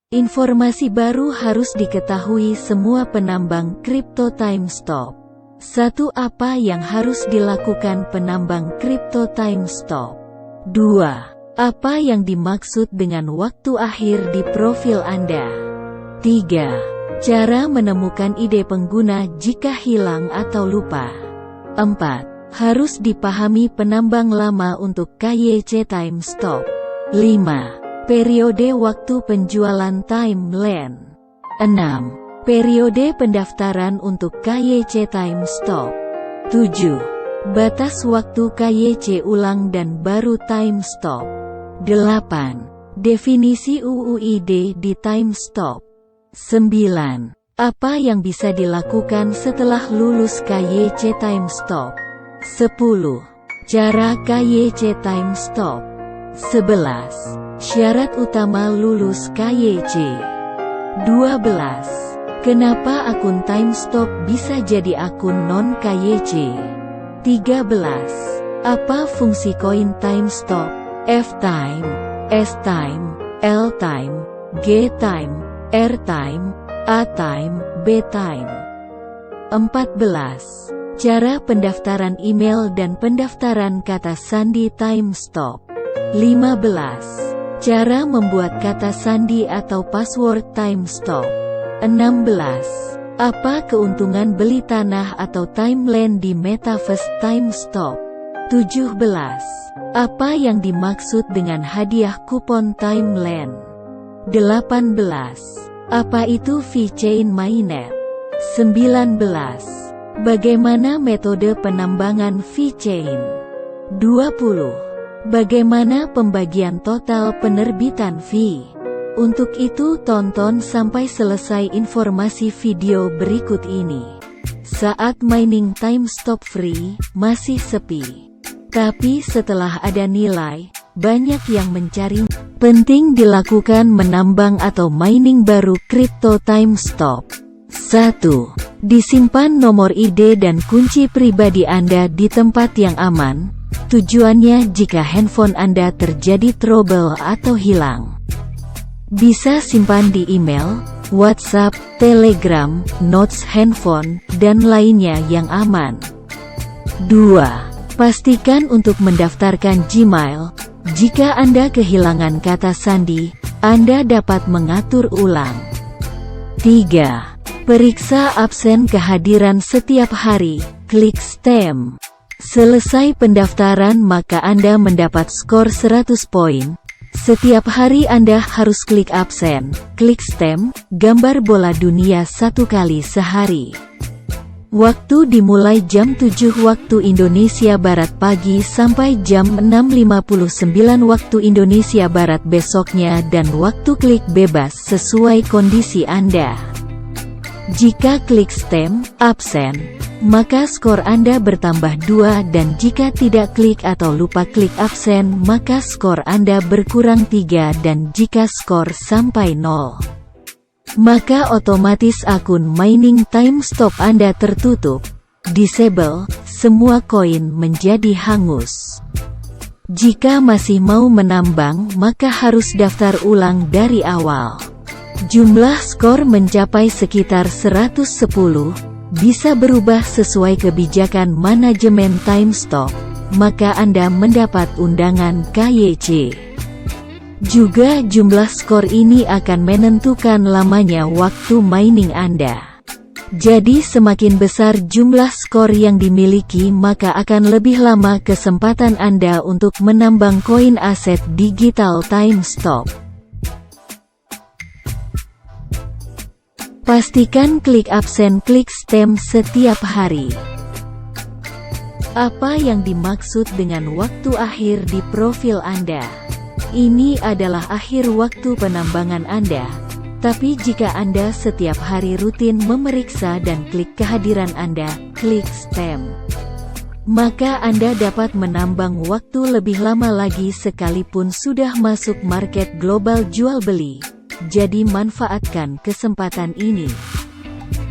Informasi baru harus diketahui semua penambang kripto Timestop. 1. Apa yang harus dilakukan penambang kripto Timestop? 2. Apa yang dimaksud dengan waktu akhir di profil Anda? 3. Cara menemukan ide pengguna jika hilang atau lupa. 4. Harus dipahami penambang lama untuk KYC Timestop. 5. Periode waktu penjualan timeline. 6. Periode pendaftaran untuk KYC Timestop. 7. Batas waktu KYC ulang dan baru Timestop. 8. Definisi UUID di Timestop. 9. Apa yang bisa dilakukan setelah lulus KYC Timestop? 10. Cara KYC Timestop. 11. Syarat utama lulus KYC. 12. Kenapa akun Timestop bisa jadi akun non-KYC? 13. Apa fungsi koin Timestop? F-Time, S-Time, L-Time, G-Time, R-Time, A-Time, B-Time. 14. Cara pendaftaran email dan pendaftaran kata sandi Timestop. 15. Cara membuat kata sandi atau password Timestop. 16. Apa keuntungan beli tanah atau timeline di Metaverse Timestop? 17. Apa yang dimaksud dengan hadiah kupon timeline? 18. Apa itu VeChain Mainnet? 19. Bagaimana metode penambangan VeChain? 20. Bagaimana pembagian total penerbitan fee? Untuk itu tonton sampai selesai informasi video berikut ini. Saat mining Timestop free, masih sepi. Tapi setelah ada nilai, banyak yang mencari. Penting dilakukan menambang atau mining baru kripto Timestop. 1. Disimpan nomor ID dan kunci pribadi Anda di tempat yang aman. Tujuannya jika handphone Anda terjadi trouble atau hilang. Bisa simpan di email, WhatsApp, Telegram, notes handphone, dan lainnya yang aman. 2. Pastikan untuk mendaftarkan Gmail. Jika Anda kehilangan kata sandi, Anda dapat mengatur ulang. 3. Periksa absen kehadiran setiap hari, klik stem. Selesai pendaftaran maka Anda mendapat skor 100 poin. Setiap hari Anda harus klik absen, klik stem, gambar bola dunia 1 kali sehari. Waktu dimulai jam 7 waktu Indonesia Barat pagi sampai jam 6.59 waktu Indonesia Barat besoknya dan waktu klik bebas sesuai kondisi Anda. Jika klik stem, absen, maka skor Anda bertambah 2 dan jika tidak klik atau lupa klik absen maka skor Anda berkurang 3 dan jika skor sampai 0, maka otomatis akun mining Timestop Anda tertutup, disable, semua koin menjadi hangus. Jika masih mau menambang maka harus daftar ulang dari awal. Jumlah skor mencapai sekitar 110. Bisa berubah sesuai kebijakan manajemen Timestop, maka Anda mendapat undangan KYC. Juga jumlah skor ini akan menentukan lamanya waktu mining Anda. Jadi semakin besar jumlah skor yang dimiliki maka akan lebih lama kesempatan Anda untuk menambang koin aset digital Timestop. Pastikan klik absen klik stem setiap hari. Apa yang dimaksud dengan waktu akhir di profil Anda? Ini adalah akhir waktu penambangan Anda. Tapi jika Anda setiap hari rutin memeriksa dan klik kehadiran Anda, klik stem, maka Anda dapat menambang waktu lebih lama lagi sekalipun sudah masuk market global jual beli. Jadi manfaatkan kesempatan ini.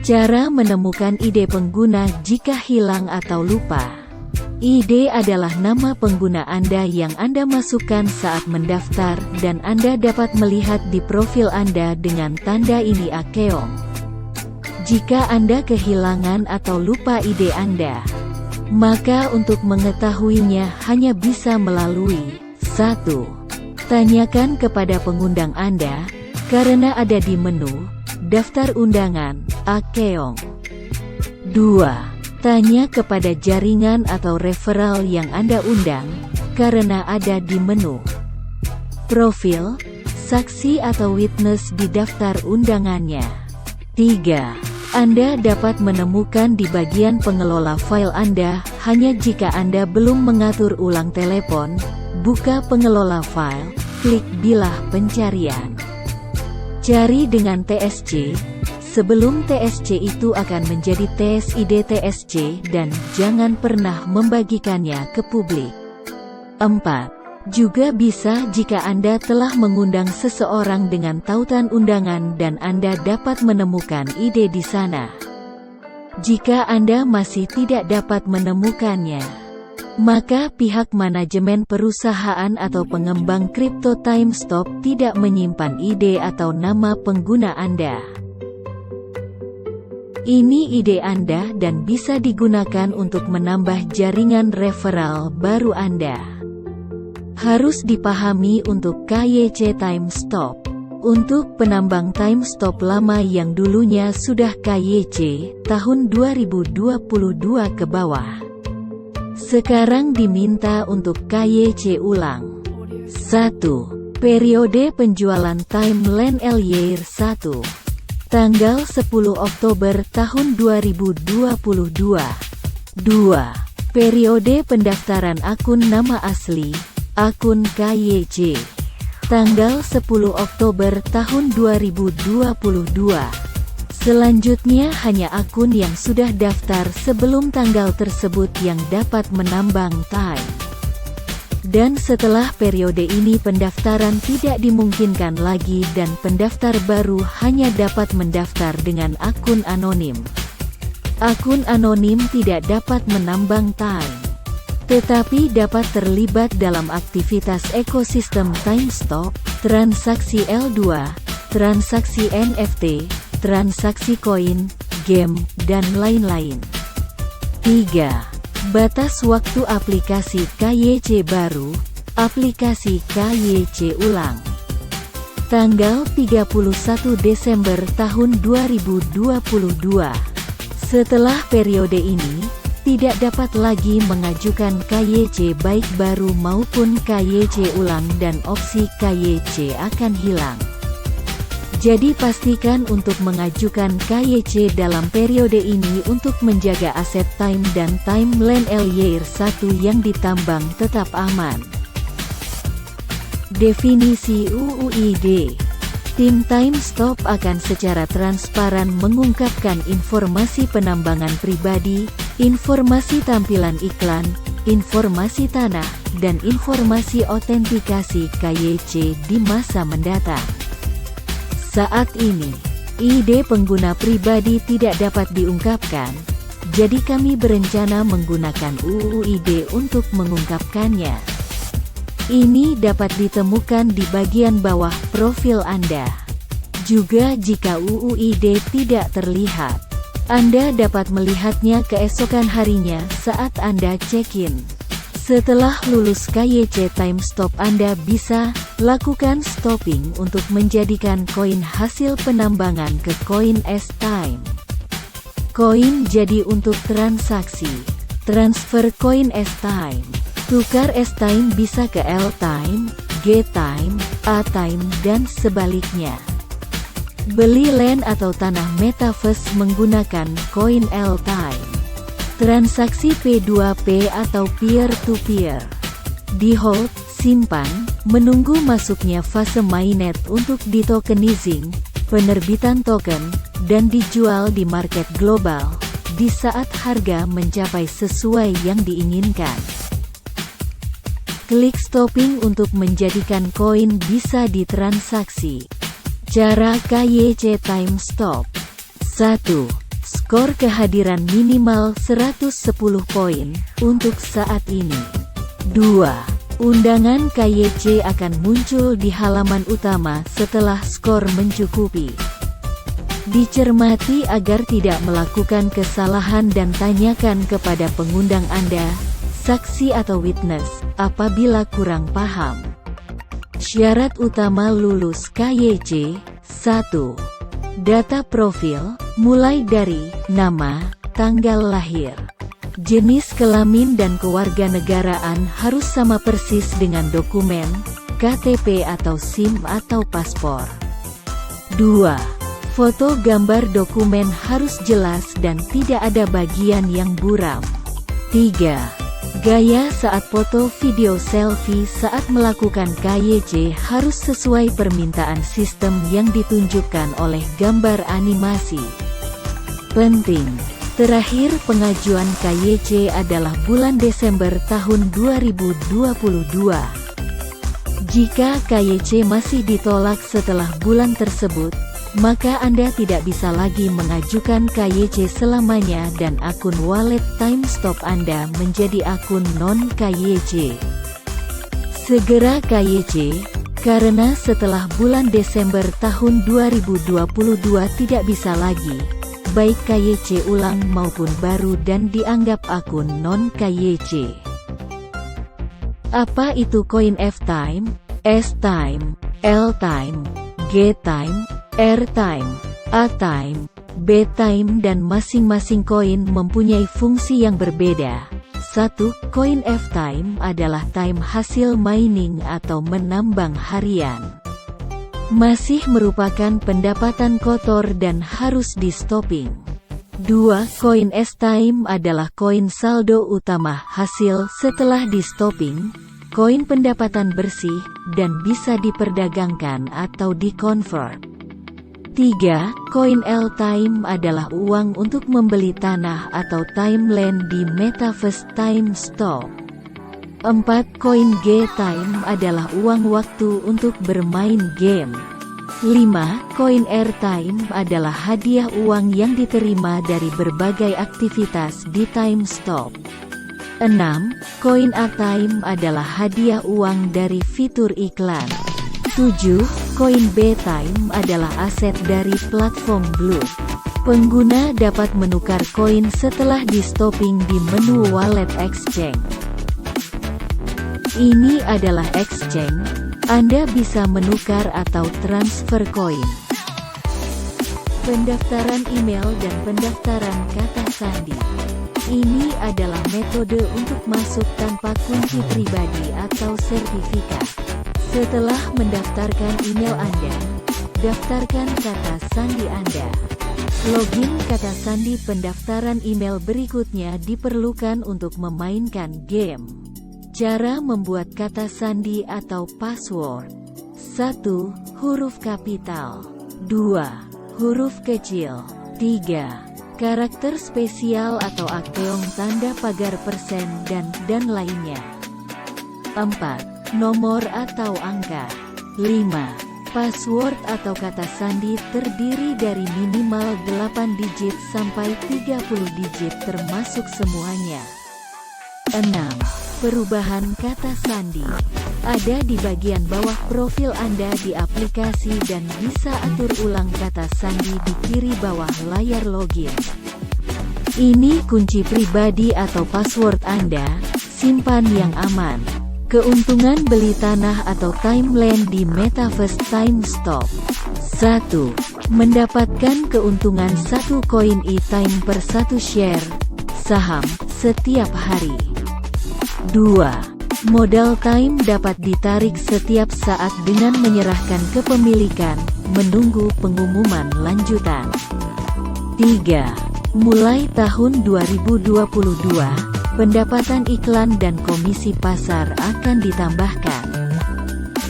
Cara menemukan ide pengguna jika hilang atau lupa. ID adalah nama pengguna Anda yang Anda masukkan saat mendaftar dan Anda dapat melihat di profil Anda dengan tanda ini Akeong. Jika Anda kehilangan atau lupa ID Anda, maka untuk mengetahuinya hanya bisa melalui 1. Tanyakan kepada pengundang Anda, karena ada di menu Daftar Undangan, Akeong. 2. Tanya kepada jaringan atau referral yang Anda undang, karena ada di menu Profil, Saksi atau Witness di daftar undangannya. 3. Anda dapat menemukan di bagian pengelola file Anda, hanya jika Anda belum mengatur ulang telepon, buka pengelola file, klik bilah pencarian. Cari dengan TSC, sebelum TSC itu akan menjadi TSID TSC dan jangan pernah membagikannya ke publik. 4. Juga bisa jika Anda telah mengundang seseorang dengan tautan undangan dan Anda dapat menemukan ID di sana. Jika Anda masih tidak dapat menemukannya, maka pihak manajemen perusahaan atau pengembang kripto TimeStop tidak menyimpan ID atau nama pengguna Anda. Ini ide Anda dan bisa digunakan untuk menambah jaringan referral baru Anda. Harus dipahami untuk KYC TimeStop. Untuk penambang TimeStop lama yang dulunya sudah KYC, tahun 2022 ke bawah, sekarang diminta untuk KYC ulang. 1. Periode penjualan Time LYR 1. Tanggal 10 Oktober tahun 2022. 2. Periode pendaftaran akun nama asli, akun KYC. Tanggal 10 Oktober tahun 2022. Selanjutnya hanya akun yang sudah daftar sebelum tanggal tersebut yang dapat menambang Time. Dan setelah periode ini pendaftaran tidak dimungkinkan lagi dan pendaftar baru hanya dapat mendaftar dengan akun anonim. Akun anonim tidak dapat menambang Time, tetapi dapat terlibat dalam aktivitas ekosistem TimeStop, transaksi L2, transaksi NFT, transaksi koin, game, dan lain-lain. 3. Batas waktu aplikasi KYC baru, aplikasi KYC ulang. Tanggal 31 Desember tahun 2022. Setelah periode ini, tidak dapat lagi mengajukan KYC baik baru maupun KYC ulang dan opsi KYC akan hilang. Jadi pastikan untuk mengajukan KYC dalam periode ini untuk menjaga aset Time dan Timeline LYR 1 yang ditambang tetap aman. Definisi UUID. Tim TimeStop akan secara transparan mengungkapkan informasi penambangan pribadi, informasi tampilan iklan, informasi tanah, dan informasi autentikasi KYC di masa mendatang. Saat ini, ID pengguna pribadi tidak dapat diungkapkan, jadi kami berencana menggunakan UUID untuk mengungkapkannya. Ini dapat ditemukan di bagian bawah profil Anda. Juga jika UUID tidak terlihat, Anda dapat melihatnya keesokan harinya saat Anda check-in. Setelah lulus KYC TimeStop, Anda bisa lakukan stopping untuk menjadikan koin hasil penambangan ke koin S-Time. Koin jadi untuk transaksi. Transfer koin S-Time. Tukar S-Time bisa ke L-Time, G-Time, A-Time, dan sebaliknya. Beli land atau tanah metaverse menggunakan koin L-Time. Transaksi P2P atau peer-to-peer. Di hold, simpan, menunggu masuknya fase mainnet untuk ditokenizing, penerbitan token, dan dijual di market global, di saat harga mencapai sesuai yang diinginkan. Klik stopping untuk menjadikan koin bisa ditransaksi. Cara KYC TimeStop. 1. Skor kehadiran minimal 110 poin untuk saat ini. 2. Undangan KYC akan muncul di halaman utama setelah skor mencukupi. Dicermati agar tidak melakukan kesalahan dan tanyakan kepada pengundang Anda, saksi atau witness, apabila kurang paham. Syarat utama lulus KYC: 1. Data profil, mulai dari nama, tanggal lahir, jenis kelamin dan kewarganegaraan harus sama persis dengan dokumen, KTP atau SIM atau paspor. 2. Foto gambar dokumen harus jelas dan tidak ada bagian yang buram. 3. Gaya saat foto video selfie saat melakukan KYC harus sesuai permintaan sistem yang ditunjukkan oleh gambar animasi. Penting! Terakhir pengajuan KYC adalah bulan Desember tahun 2022. Jika KYC masih ditolak setelah bulan tersebut, maka Anda tidak bisa lagi mengajukan KYC selamanya dan akun wallet TimeStop Anda menjadi akun non-KYC. Segera KYC, karena setelah bulan Desember tahun 2022 tidak bisa lagi, baik KYC ulang maupun baru dan dianggap akun non-KYC. Apa itu koin F-Time, S-Time, L-Time, G-Time, R-Time, A-Time, B-Time dan masing-masing koin mempunyai fungsi yang berbeda. 1. Koin F-Time adalah time hasil mining atau menambang harian. Masih merupakan pendapatan kotor dan harus di-stopping. 2. Koin S-Time adalah koin saldo utama hasil setelah di-stopping, koin pendapatan bersih, dan bisa diperdagangkan atau di-convert. 3. Koin L-Time adalah uang untuk membeli tanah atau timeline di Metaverse TimeStop. 4. Koin G-Time adalah uang waktu untuk bermain game. 5. Koin R-Time adalah hadiah uang yang diterima dari berbagai aktivitas di TimeStop. 6. Koin A-Time adalah hadiah uang dari fitur iklan. 7. Koin B-Time adalah aset dari platform Blue. Pengguna dapat menukar koin setelah di-stopping di menu Wallet Exchange. Ini adalah exchange, Anda bisa menukar atau transfer koin. Pendaftaran email dan pendaftaran kata sandi. Ini adalah metode untuk masuk tanpa kunci pribadi atau sertifikat. Setelah mendaftarkan email Anda, daftarkan kata sandi Anda. Login kata sandi pendaftaran email berikutnya diperlukan untuk memainkan game. Cara membuat kata sandi atau password. 1. Huruf kapital. 2. Huruf kecil. 3. Karakter spesial atau akteong tanda pagar persen dan lainnya. 4. Nomor atau angka. 5. Password atau kata sandi terdiri dari minimal 8 digit sampai 30 digit termasuk semuanya. 6. Perubahan kata sandi. Ada di bagian bawah profil Anda di aplikasi dan bisa atur ulang kata sandi di kiri bawah layar login. Ini kunci pribadi atau password Anda, simpan yang aman. Keuntungan beli tanah atau timeline di Metaverse TimeStop. 1. Mendapatkan keuntungan 1 koin e-time per 1 share saham setiap hari. 2. Modal time dapat ditarik setiap saat dengan menyerahkan kepemilikan, menunggu pengumuman lanjutan. 3. Mulai tahun 2022, pendapatan iklan dan komisi pasar akan ditambahkan.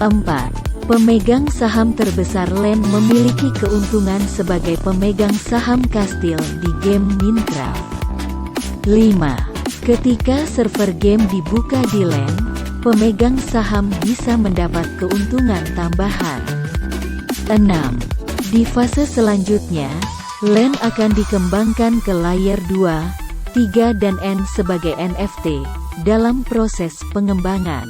4. Pemegang saham terbesar LAN memiliki keuntungan sebagai pemegang saham kastil di game Minecraft. 5. Ketika server game dibuka di LAN, pemegang saham bisa mendapat keuntungan tambahan. 6. Di fase selanjutnya, LAN akan dikembangkan ke layer 2, 3 dan N sebagai NFT dalam proses pengembangan.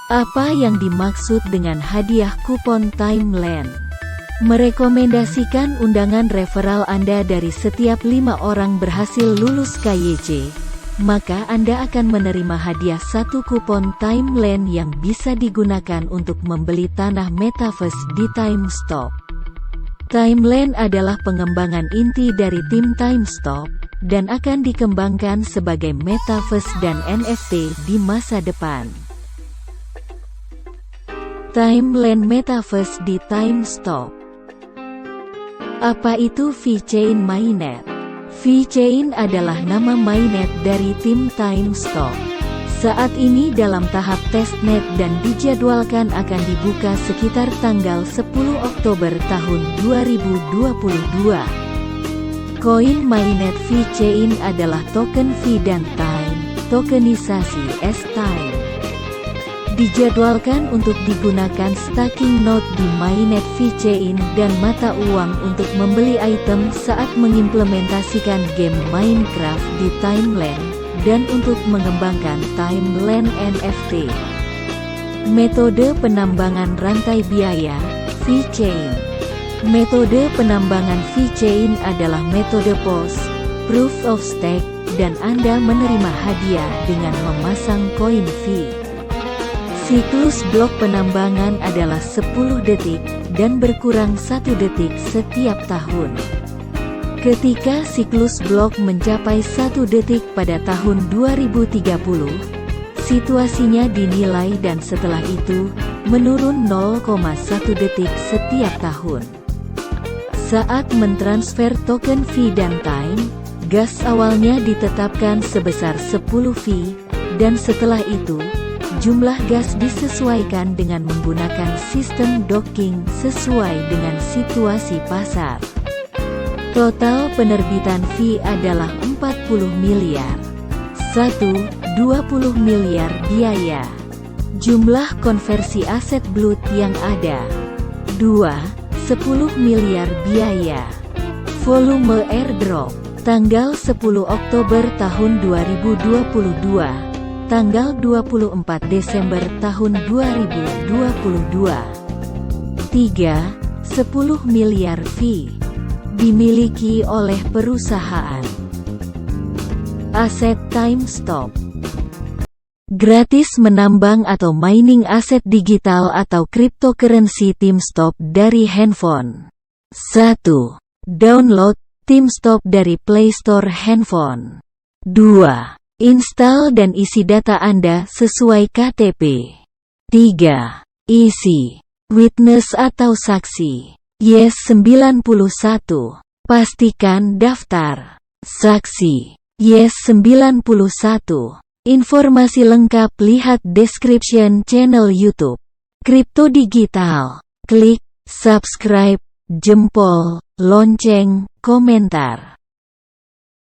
Apa yang dimaksud dengan hadiah kupon Time LAN? Merekomendasikan undangan referral Anda dari setiap 5 orang berhasil lulus KYC, maka Anda akan menerima hadiah 1 kupon Time LAN yang bisa digunakan untuk membeli tanah Metaverse di TimeStop. Time LAN adalah pengembangan inti dari tim TimeStop, dan akan dikembangkan sebagai Metaverse dan NFT di masa depan. Time LAN Metaverse di TimeStop. Apa itu VeChain Mainnet? VeChain adalah nama mainnet dari tim TimeStop. Saat ini dalam tahap testnet dan dijadwalkan akan dibuka sekitar tanggal 10 Oktober tahun 2022. Koin mainnet VeChain adalah token V dan Time, tokenisasi S-Time. Dijadwalkan untuk digunakan staking node di mainnet VeChain dan mata uang untuk membeli item saat mengimplementasikan game Minecraft di Time LAN, dan untuk mengembangkan Time LAN NFT. Metode penambangan rantai biaya, VeChain. Metode penambangan VeChain adalah metode POS, Proof of Stake, dan Anda menerima hadiah dengan memasang koin V. Siklus blok penambangan adalah 10 detik, dan berkurang 1 detik setiap tahun. Ketika siklus blok mencapai 1 detik pada tahun 2030, situasinya dinilai dan setelah itu, menurun 0,1 detik setiap tahun. Saat mentransfer token V dan Time, gas awalnya ditetapkan sebesar 10 V, dan setelah itu, jumlah gas disesuaikan dengan menggunakan sistem docking sesuai dengan situasi pasar. Total penerbitan V adalah 40 miliar. 1. 20 miliar biaya. Jumlah konversi aset Blood yang ada. 2. 10 miliar biaya. Volume airdrop. Tanggal 10 Oktober tahun 2022. Tanggal 24 Desember tahun 2022. 3. 10 miliar V. Dimiliki oleh perusahaan. Aset TimeStop. Gratis menambang atau mining aset digital atau cryptocurrency TimeStop dari handphone. 1. Download TimeStop dari Play Store handphone. 2. Install dan isi data Anda sesuai KTP. 3. Isi witness atau saksi. Yes 91. Pastikan daftar saksi. Yes 91. Informasi lengkap lihat description channel YouTube Kripto Digital. Klik subscribe, jempol, lonceng, komentar.